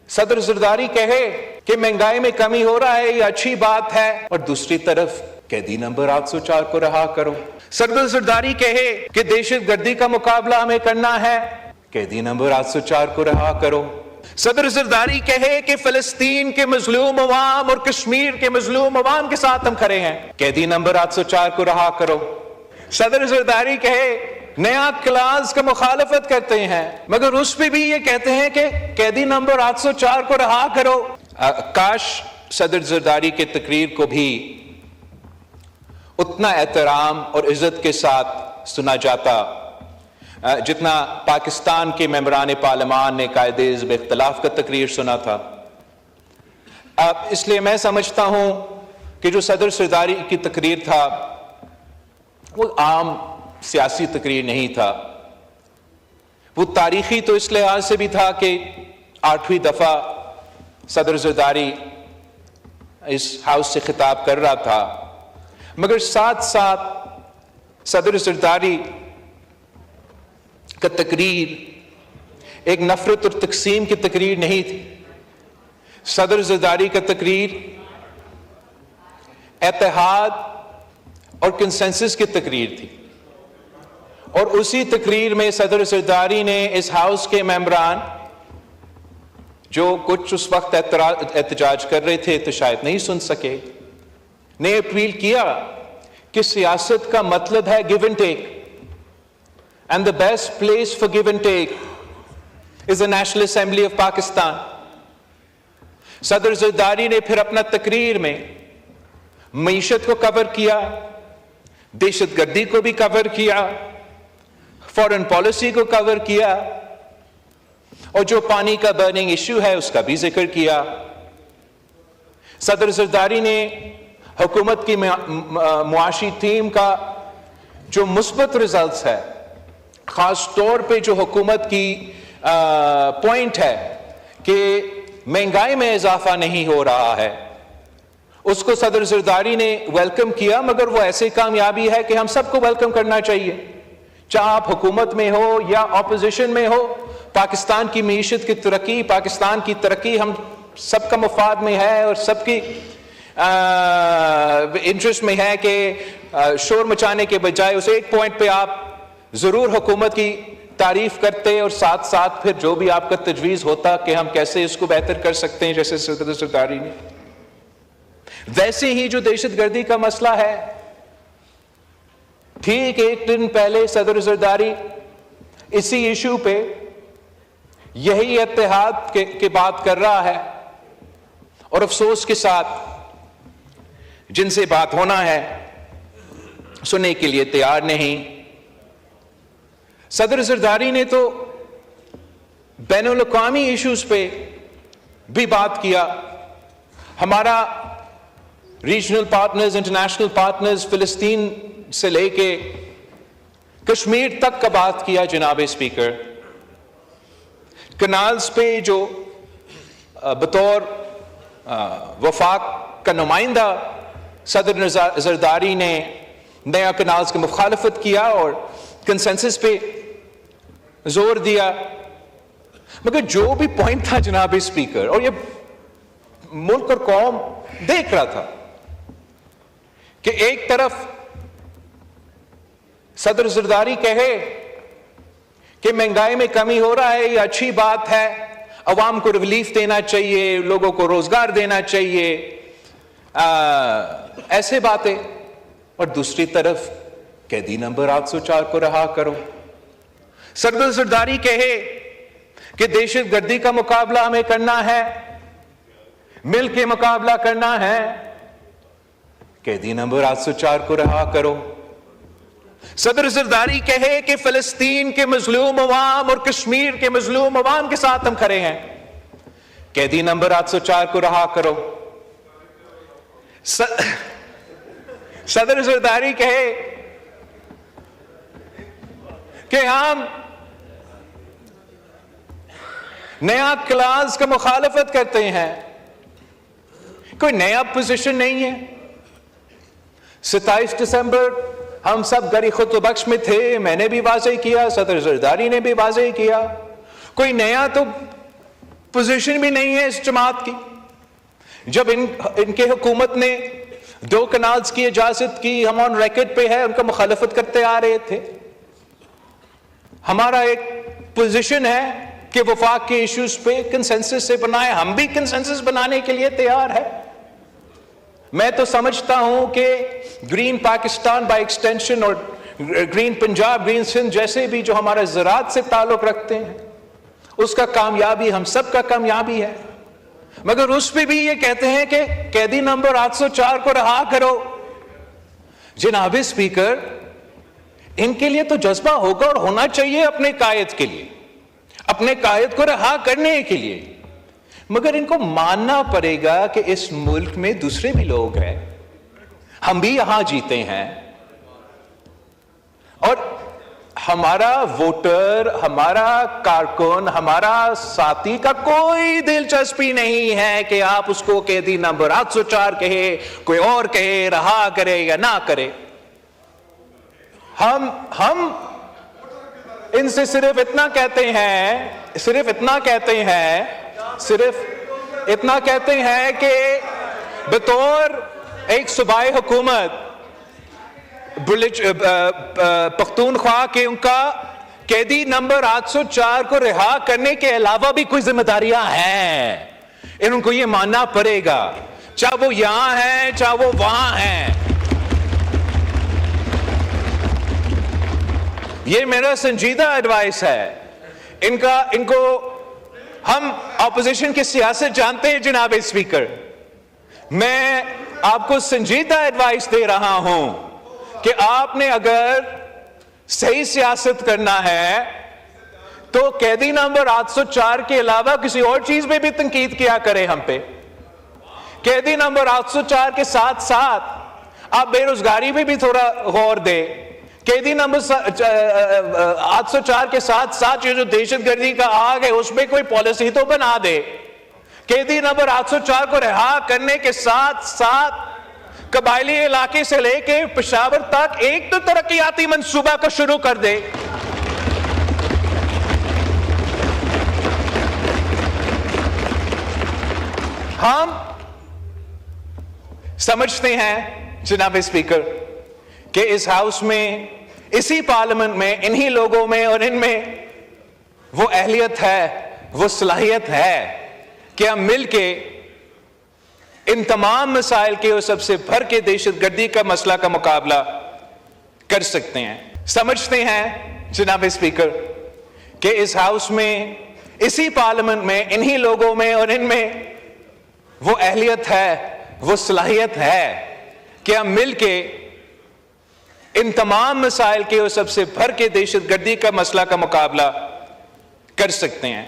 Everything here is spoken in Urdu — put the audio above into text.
صدر زرداری کہے کہ مہنگائی میں کمی ہو رہا ہے، یہ اچھی بات ہے، اور دوسری طرف قیدی نمبر 804 کو رہا کرو۔ صدر زرداری کہے کہ دہشت گردی کا مقابلہ ہمیں کرنا ہے، قیدی نمبر 804 کو رہا کرو۔ صدر زرداری کہے کہ فلسطین کے مظلوم عوام اور کشمیر کے مظلوم عوام کے ساتھ ہم کھڑے ہیں، قیدی نمبر 804 کو رہا کرو۔ صدر زرداری کہے نیا کلاس کا مخالفت کرتے ہیں، مگر اس پہ بھی یہ کہتے ہیں کہ قیدی نمبر 804 کو رہا کرو۔ کاش صدر زرداری کے تقریر کو بھی اتنا احترام اور عزت کے ساتھ سنا جاتا جتنا پاکستان کے ممبران پارلیمان نے قائد حزب اختلاف کا تقریر سنا تھا۔ اس لیے میں سمجھتا ہوں کہ جو صدر زرداری کی تقریر تھا وہ عام سیاسی تقریر نہیں تھا، وہ تاریخی تو اس لحاظ سے بھی تھا کہ 8ویں دفعہ صدر زرداری اس ہاؤس سے خطاب کر رہا تھا، مگر ساتھ ساتھ صدر زرداری کا تقریر ایک نفرت اور تقسیم کی تقریر نہیں تھی۔ صدر زرداری کا تقریر اتحاد اور کنسنسس کی تقریر تھی، اور اسی تقریر میں صدر زرداری نے اس ہاؤس کے ممبران جو کچھ اس وقت احتجاج کر رہے تھے تو شاید نہیں سن سکے، نے اپیل کیا کہ سیاست کا مطلب ہے give and take, and the best place for give and take is the National Assembly of Pakistan۔ صدر زرداری نے پھر اپنا تقریر میں معیشت کو کور کیا، دہشت گردی کو بھی کور کیا، فورن پالیسی کو کور کیا، اور جو پانی کا برننگ ایشو ہے اس کا بھی ذکر کیا۔ صدر زرداری نے حکومت کی معاشی ٹیم کا جو مثبت ریزلٹس ہے، خاص طور پہ جو حکومت کی پوائنٹ ہے کہ مہنگائی میں اضافہ نہیں ہو رہا ہے، اس کو صدر زرداری نے ویلکم کیا، مگر وہ ایسی کامیابی ہے کہ ہم سب کو ویلکم کرنا چاہیے، چاہے آپ حکومت میں ہو یا اپوزیشن میں ہو۔ پاکستان کی معیشت کی ترقی، پاکستان کی ترقی ہم سب کا مفاد میں ہے، اور سب کی انٹرسٹ میں ہے کہ شور مچانے کے بجائے اس ایک پوائنٹ پہ آپ ضرور حکومت کی تعریف کرتے، اور ساتھ ساتھ پھر جو بھی آپ کا تجویز ہوتا کہ ہم کیسے اس کو بہتر کر سکتے ہیں، جیسے صدر زرداری نے۔ ویسے ہی جو دہشت گردی کا مسئلہ ہے، ٹھیک ایک دن پہلے صدر زرداری اسی ایشو پہ یہی اتحاد کی بات کر رہا ہے، اور افسوس کے ساتھ جن سے بات ہونا ہے سننے کے لیے تیار نہیں۔ صدر زرداری نے تو بین الاقوامی ایشوز پہ بھی بات کیا، ہمارا ریجنل پارٹنرز، انٹرنیشنل پارٹنرز، فلسطین سے لے کے کشمیر تک کا بات کیا۔ جناب اسپیکر، کنالز پہ جو بطور وفاق کا نمائندہ صدر زرداری نے نیا کنالز کی مخالفت کیا اور کنسنسس پہ زور دیا، مگر جو بھی پوائنٹ تھا جناب اسپیکر، اور یہ ملک اور قوم دیکھ رہا تھا کہ ایک طرف صدر زرداری کہے کہ مہنگائی میں کمی ہو رہا ہے، یہ اچھی بات ہے، عوام کو ریلیف دینا چاہیے، لوگوں کو روزگار دینا چاہیے، ایسے باتیں، اور دوسری طرف قیدی نمبر 804 کو رہا کرو۔ صدر زرداری کہے کہ دہشت گردی کا مقابلہ ہمیں کرنا ہے، مل کے مقابلہ کرنا ہے، قیدی نمبر 804 کو رہا کرو۔ صدر زرداری کہے کہ فلسطین کے مظلوم عوام اور کشمیر کے مظلوم عوام کے ساتھ ہم کھڑے ہیں، قیدی نمبر 804 کو رہا کرو۔ صدر زرداری کہے کہ ہم نیا کلاس کا مخالفت کرتے ہیں، کوئی نیا پوزیشن نہیں ہے۔ 27 دسمبر ہم سب گری خطبہ بخش میں تھے، میں نے بھی واضح کیا، صدر زرداری نے بھی واضح کیا، کوئی نیا تو پوزیشن بھی نہیں ہے اس جماعت کی. جب ان کے حکومت نے 2 کنالز کی اجازت کی, ہم آن ریکارڈ پہ ہے, ان کا مخالفت کرتے آ رہے تھے. ہمارا ایک پوزیشن ہے کہ وفاق کے ایشوز پہ کنسنسس سے بنائے, ہم بھی کنسنسس بنانے کے لیے تیار ہے. میں تو سمجھتا ہوں کہ گرین پاکستان بائی ایکسٹینشن اور گرین پنجاب, گرین سندھ جیسے بھی جو ہمارے زراعت سے تعلق رکھتے ہیں, اس کا کامیابی ہم سب کا کامیابی ہے. مگر اس پہ بھی یہ کہتے ہیں کہ قیدی نمبر 804 کو رہا کرو. جناب اسپیکر, ان کے لیے تو جذبہ ہوگا اور ہونا چاہیے اپنے قائد کے لیے, اپنے قائد کو رہا کرنے کے لیے, مگر ان کو ماننا پڑے گا کہ اس ملک میں دوسرے بھی لوگ ہیں, ہم بھی یہاں جیتے ہیں, اور ہمارا ووٹر, ہمارا کارکن, ہمارا ساتھی کا کوئی دلچسپی نہیں ہے کہ آپ اس کو قیدی نمبر 804 کہے, کوئی اور کہے, رہا کرے یا نہ کرے. ہم ان سے صرف اتنا کہتے ہیں کہ بطور ایک صوبائی حکومت پختونخوا کے ان کا قیدی نمبر 804 کو رہا کرنے کے علاوہ بھی کوئی ذمہ داریاں ہیں, ان کو یہ ماننا پڑے گا, چاہے وہ یہاں ہیں چاہے وہ وہاں ہیں. یہ میرا سنجیدہ ایڈوائس ہے ان کو. ہم اپوزیشن کی سیاست جانتے ہیں جناب اسپیکر, میں آپ کو سنجیدہ ایڈوائس دے رہا ہوں کہ آپ نے اگر صحیح سیاست کرنا ہے تو قیدی نمبر 804 کے علاوہ کسی اور چیز میں بھی تنقید کیا کرے ہم پہ. قیدی نمبر 804 کے ساتھ ساتھ آپ بے روزگاری پہ بھی تھوڑا غور دے. قیدی نمبر 804 کے ساتھ ساتھ یہ جو دہشت گردی کا آگ ہے اس میں کوئی پالیسی تو بنا دے. قیدی نمبر 804 کو رہا کرنے کے ساتھ ساتھ قبائلی علاقے سے لے کے پشاور تک ایک تو ترقیاتی منصوبہ کو شروع کر دے. ہم سمجھتے ہیں جناب اسپیکر کہ اس ہاؤس میں, اسی پارلیمنٹ میں, انہی لوگوں میں اور ان میں وہ اہلیت ہے, وہ صلاحیت ہے کہ ہم مل کے ان تمام مسائل کے اور سب سے بڑھ کے دہشت گردی کا مسئلہ کا مقابلہ کر سکتے ہیں. سمجھتے ہیں جناب اسپیکر کہ اس ہاؤس میں, اسی پارلیمنٹ میں, انہی لوگوں میں اور ان میں وہ اہلیت ہے, وہ صلاحیت ہے کہ ہم مل کے ان تمام مسائل کے اور سب سے بڑھ کے دہشت گردی کا مسئلہ کا مقابلہ کر سکتے ہیں.